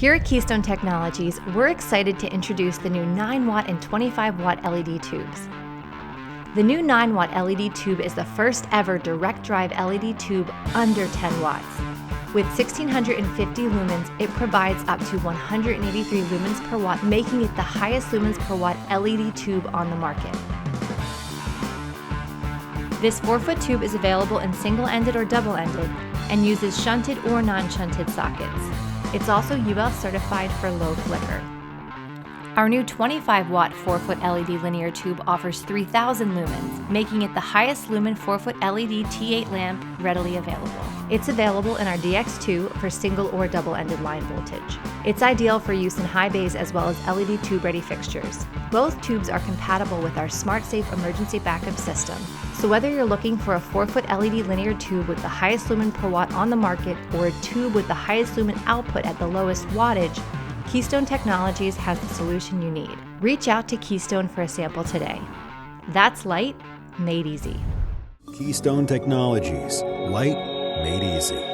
Here at Keystone Technologies, we're excited to introduce the new 9-watt and 25-watt LED tubes. The new 9-watt LED tube is the first ever DirectDrive LED tube under 10 watts. With 1,650 lumens, it provides up to 183 lumens per watt, making it the highest lumens per watt LED tube on the market. This 4-foot tube is available in single-ended or double-ended and uses shunted or non-shunted sockets. It's also UL certified for low flicker. Our new 25-watt 4-foot LED linear tube offers 3,000 lumens, making it the highest lumen 4-foot LED T8 lamp readily available. It's available in our DX2 for single or double-ended line voltage. It's ideal for use in high bays as well as LED tube-ready fixtures. Both tubes are compatible with our SmartSafe emergency backup system, so whether you're looking for a 4-foot LED linear tube with the highest lumen per watt on the market or a tube with the highest lumen output at the lowest wattage, Keystone Technologies has the solution you need. Reach out to Keystone for a sample today. That's light made easy. Keystone Technologies. Light made easy.